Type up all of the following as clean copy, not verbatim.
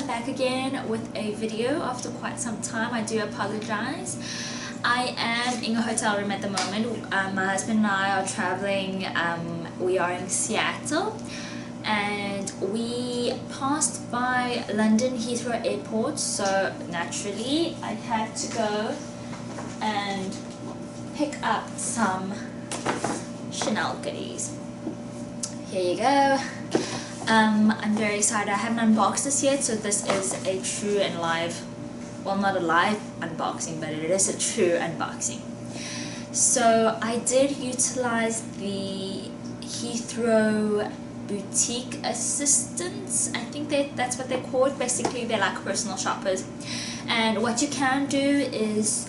I'm back again with a video after quite some time. I do apologize. I am in a hotel room at the moment. My husband and I are traveling. We are in Seattle and we passed by London Heathrow Airport, so naturally I had to go and pick up some Chanel goodies. Here you go. I'm very excited. I haven't unboxed this yet, so this is a true and live, well, not a live unboxing, but it is a true unboxing. So I did utilize the Heathrow boutique assistants. I think that's what they're called. Basically, they're like personal shoppers. And what you can do is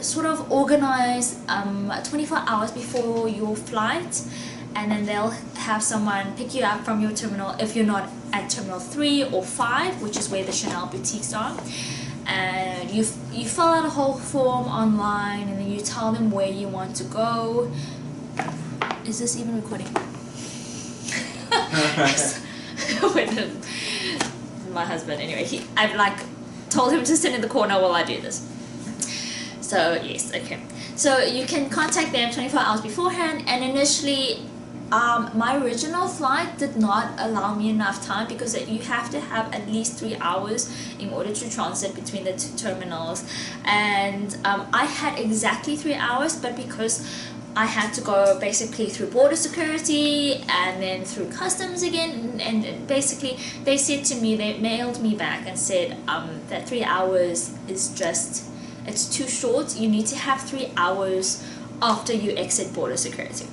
sort of organize 24 hours before your flight, and then they'll have someone pick you up from your terminal if you're not at terminal 3 or 5, which is where the Chanel boutiques are. And you fill out a whole form online, and then you tell them where you want to go. Is this even recording? With my husband, anyway, I've like told him to sit in the corner while I do this. So yes, okay. So you can contact them 24 hours beforehand, and initially my original flight did not allow me enough time because you have to have at least 3 hours in order to transit between the two terminals, and I had exactly 3 hours, but because I had to go basically through border security and then through customs again, and basically they said to me, they mailed me back and said that 3 hours is just, it's too short. You need to have 3 hours after you exit border security.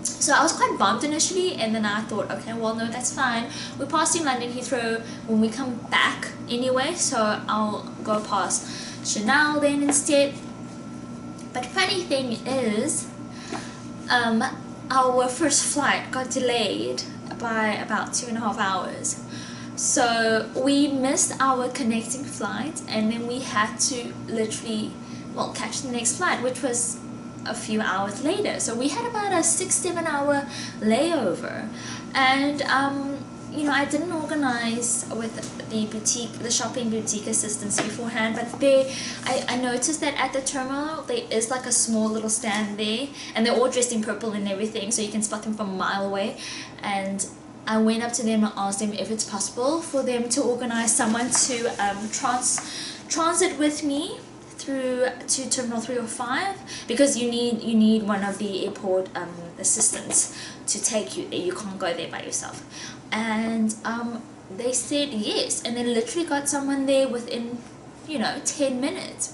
So I was quite bummed initially, and then I thought, okay, well, no, that's fine. We're passing London Heathrow when we come back anyway, so I'll go past Chanel then instead. But funny thing is, our first flight got delayed by about 2.5 hours. So we missed our connecting flight, and then we had to literally, well, catch the next flight, which was a few hours later. So we had about a 6-7 hour layover, and you know, I didn't organize with the shopping boutique assistants beforehand, but I noticed that at the terminal there is like a small little stand there, and they're all dressed in purple and everything, so you can spot them from a mile away. And I went up to them and asked them if it's possible for them to organize someone to transit with me through to terminal 3 or 5, because you need one of the airport assistants to take you there. You can't go there by yourself. And they said yes, and they literally got someone there within 10 minutes,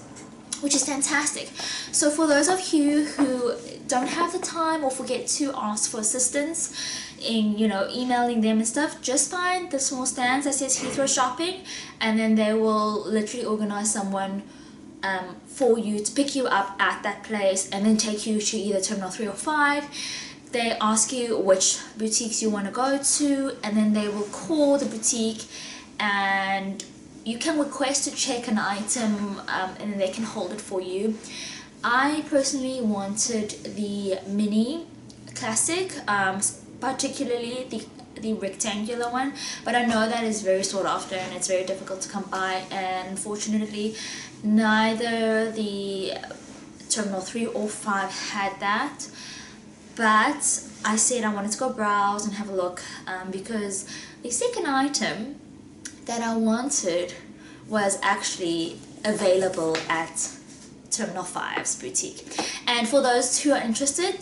which is fantastic. So for those of you who don't have the time or forget to ask for assistance in emailing them and stuff, just find the small stands that says Heathrow shopping, and then they will literally organize someone for you to pick you up at that place and then take you to either terminal 3 or 5. They ask you which boutiques you want to go to, and then they will call the boutique, and you can request to check an item, and then they can hold it for you. I personally wanted the mini classic, particularly the rectangular one, but I know that is very sought after and it's very difficult to come by, and unfortunately neither the terminal 3 or 5 had that. But I said I wanted to go browse and have a look, because the second item that I wanted was actually available at terminal 5's boutique. And for those who are interested,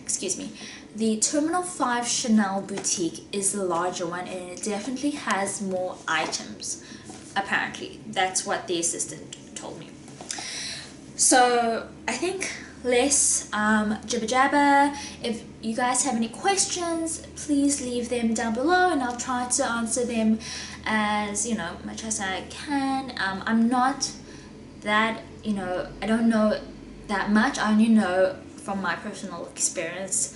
excuse me, the terminal 5 Chanel boutique is the larger one, and it definitely has more items. Apparently, that's what the assistant told me. So I think less jibber jabber. If you guys have any questions, please leave them down below, and I'll try to answer them as much as I can. I'm not that I don't know that much. I only know from my personal experience,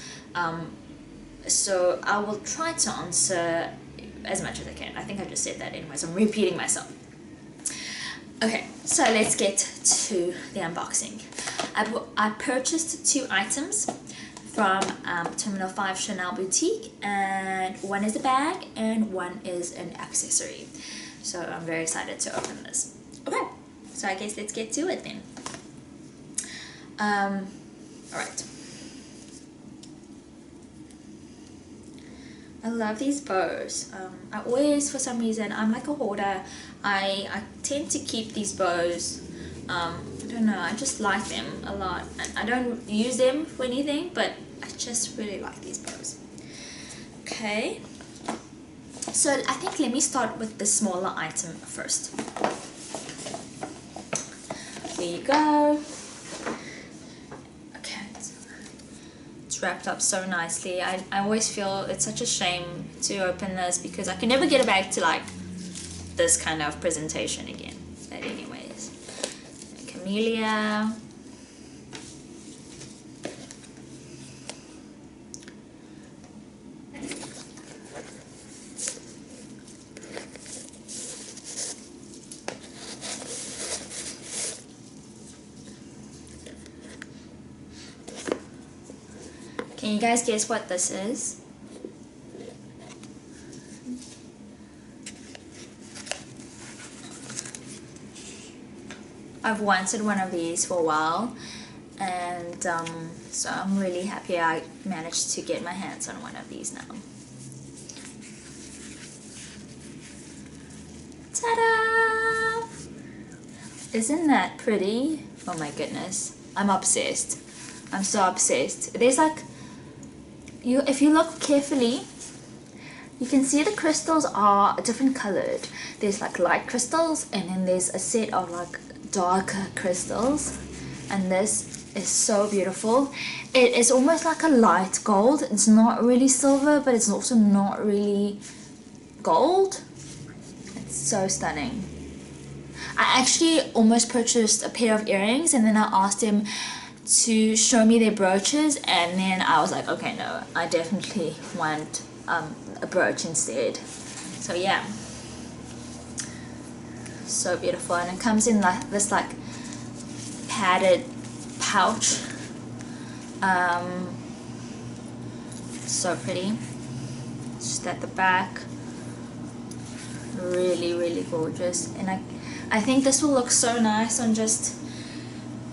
so I will try to answer as much as I can. I think I just said that anyways, I'm repeating myself. Okay, so let's get to the unboxing. I purchased 2 items. from Terminal 5 Chanel Boutique, and one is a bag and one is an accessory. So I'm very excited to open this. Okay, so I guess let's get to it then. Alright. I love these bows. I always, for some reason, I'm like a hoarder. I tend to keep these bows. I don't know, I just like them a lot. I don't use them for anything, but I just really like these bows. Okay, so I think let me start with the smaller item first. There you go. Okay, it's wrapped up so nicely. I always feel it's such a shame to open this because I can never get it back to like this kind of presentation again. But anyways, Camellia. Can you guys guess what this is? I've wanted one of these for a while, and so I'm really happy I managed to get my hands on one of these now. Ta-da! Isn't that pretty? Oh my goodness, I'm obsessed. I'm so obsessed. There's like, if you look carefully, you can see the crystals are different colored. There's like light crystals, and then there's a set of like darker crystals, and this is so beautiful. It is almost like a light gold. It's not really silver, but it's also not really gold. It's so stunning. I actually almost purchased a pair of earrings, and then I asked him to show me their brooches, and then I was like, okay, no, I definitely want a brooch instead. So yeah, so beautiful. And it comes in like this like padded pouch. So pretty. Just at the back, really gorgeous. And I think this will look so nice on just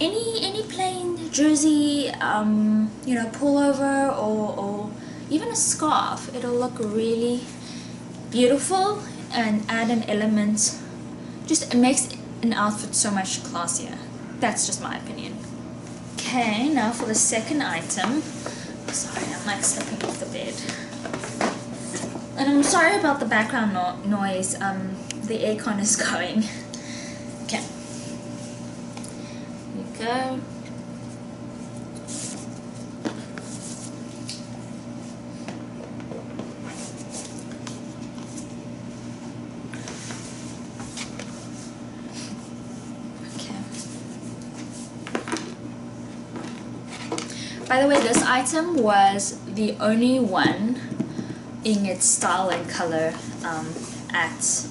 any plain jersey, you know, pullover, or even a scarf. It'll look really beautiful and add an element. Just it makes an outfit so much classier. That's just my opinion. Okay, now for the second item. Sorry, I'm like slipping off the bed. And I'm sorry about the background noise. The aircon is going. Okay. Here we go. By the way, this item was the only one in its style and color at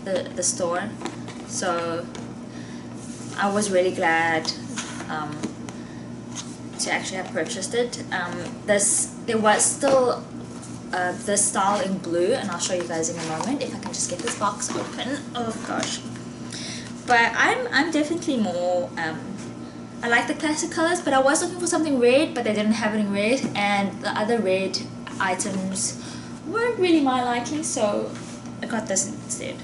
the store, so I was really glad to actually have purchased it. There was still this style in blue, and I'll show you guys in a moment if I can just get this box open. Oh gosh, but I'm definitely more I like the classic colors, but I was looking for something red, but they didn't have it in red, and the other red items weren't really my liking, so I got this instead.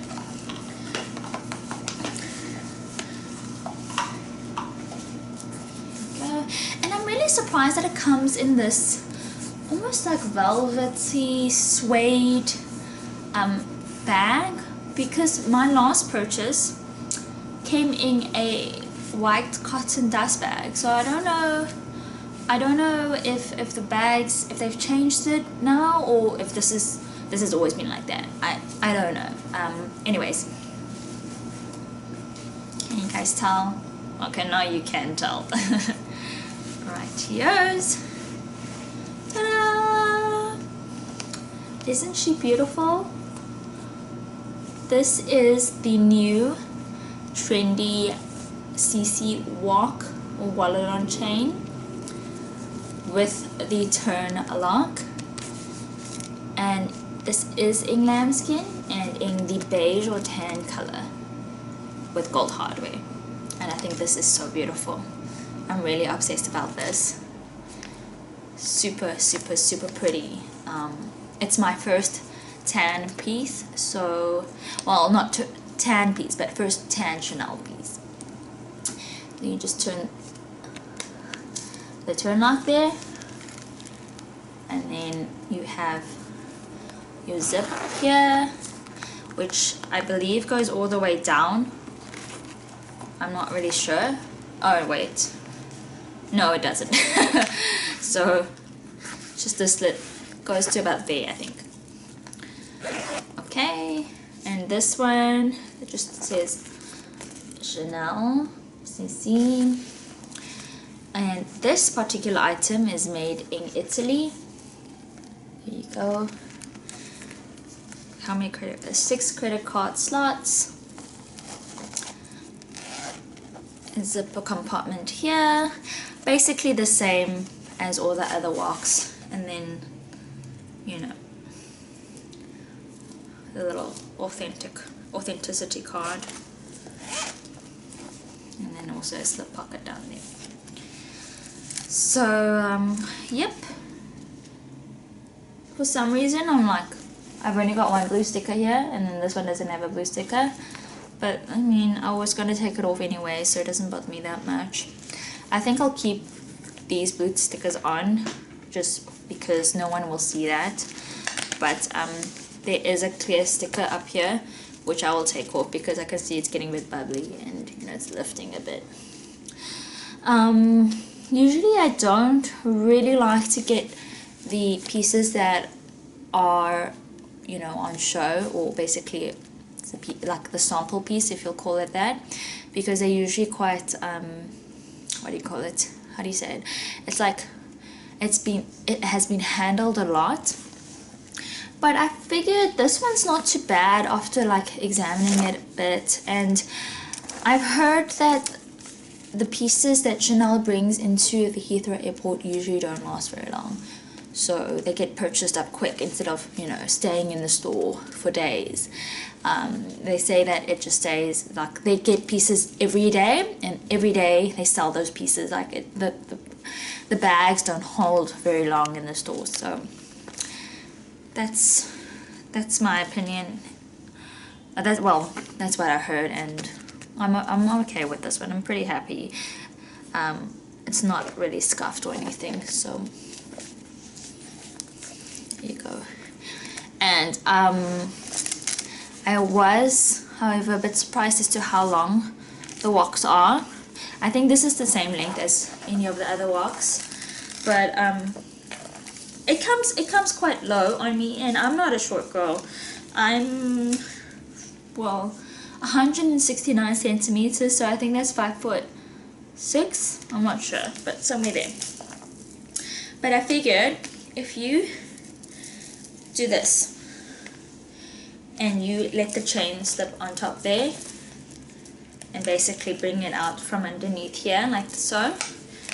And I'm really surprised that it comes in this almost like velvety suede bag, because my last purchase came in a white cotton dust bag. So I don't know if the bags, if they've changed it now, or if this has always been like that. I don't know. Anyways, can you guys tell? Okay, now you can tell. Right, here's. Ta-da! Isn't she beautiful? This is the new trendy CC walk or wallet on chain. with the turn lock, and this is in lambskin and in the beige or tan color with gold hardware, and I think this is so beautiful. I'm really obsessed about this. Super pretty. It's my first tan piece, so, well, not tan piece, but first tan Chanel piece. Then you just turn the turn lock there, and then you have your zip here, which I believe goes all the way down. I'm not really sure. Oh wait, no it doesn't. So just this slit goes to about there, I think. Okay, and this one, it just says Chanel CC. And this particular item is made in Italy. Here you go. How many credit? 6 credit card slots. A zipper compartment here. Basically the same as all the other walks. And then, you know, the little authenticity card. And then also a slip pocket down there. So, yep. For some reason, I'm like, I've only got one blue sticker here, and then this one doesn't have a blue sticker. But, I mean, I was going to take it off anyway, so it doesn't bother me that much. I think I'll keep these blue stickers on, just because no one will see that. But, there is a clear sticker up here, which I will take off because I can see it's getting a bit bubbly and, you know, it's lifting a bit. Usually I don't really like to get the pieces that are, you know, on show, or basically like the sample piece, if you'll call it that, because they're usually quite, what do you call it? How do you say it? It's like it has been handled a lot. But I figured this one's not too bad after like examining it a bit, and I've heard that the pieces that Chanel brings into the Heathrow airport usually don't last very long, so they get purchased up quick instead of, you know, staying in the store for days. They say that it just stays, like, they get pieces every day, and every day they sell those pieces. Like the bags don't hold very long in the store. So that's my opinion. That's what I heard, and I'm okay with this one. I'm pretty happy. It's not really scuffed or anything, so there you go. And I was, however, a bit surprised as to how long the walks are. I think this is the same length as any of the other walks, but it comes quite low on me, and I'm not a short girl. I'm, well, 169 centimeters, so I think that's 5'6". I'm not sure, but somewhere there. But I figured if you do this and you let the chain slip on top there and basically bring it out from underneath here like so,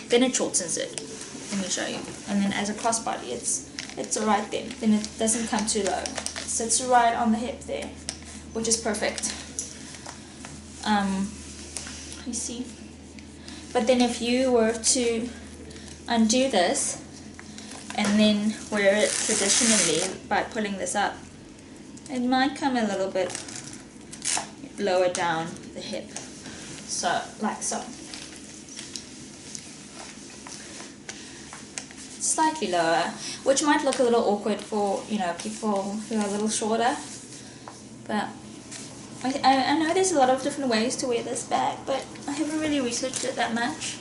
then it shortens it. Let me show you. And then as a crossbody, it's alright then it doesn't come too low. It sits right on the hip there, which is perfect. You see, but then if you were to undo this and then wear it traditionally by pulling this up, it might come a little bit lower down the hip, so like so, slightly lower, which might look a little awkward for, you know, people who are a little shorter. But I know there's a lot of different ways to wear this bag, but I haven't really researched it that much.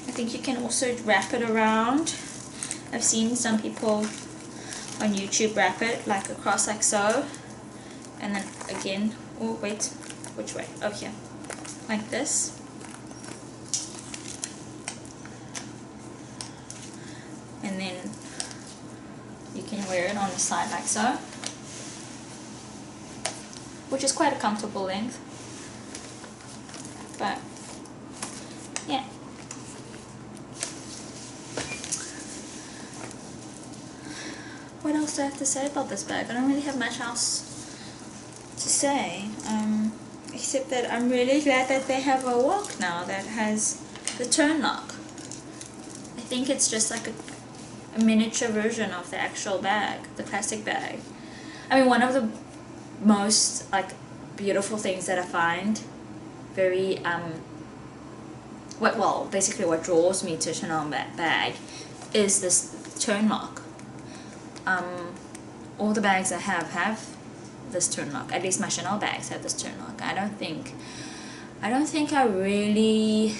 I think you can also wrap it around. I've seen some people on YouTube wrap it like across like so, and then again, oh wait, which way? Oh, here, like this. And then you can wear it on the side like so, which is quite a comfortable length. But yeah, what else do I have to say about this bag? I don't really have much else to say, except that I'm really glad that they have a walk now that has the turn lock. I think it's just like a miniature version of the actual bag, the plastic bag. I mean, one of the most like beautiful things that I find very basically what draws me to Chanel bag is this turn lock. All the bags I have this turn lock. At least my Chanel bags have this turn lock. I don't think I really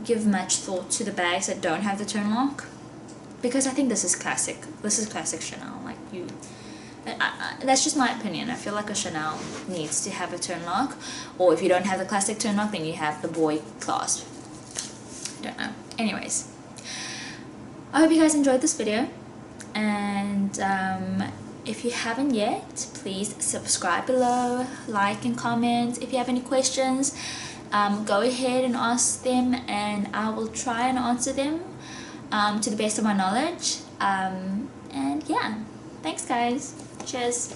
give much thought to the bags that don't have the turn lock, because I think this is classic. This is classic Chanel. Like that's just my opinion. I feel like a Chanel needs to have a turn lock, or if you don't have the classic turn lock, then you have the boy clasp. I don't know. Anyways, I hope you guys enjoyed this video, and if you haven't yet, please subscribe below, like and comment. If you have any questions, go ahead and ask them, and I will try and answer them to the best of my knowledge. And yeah, thanks guys. Cheers.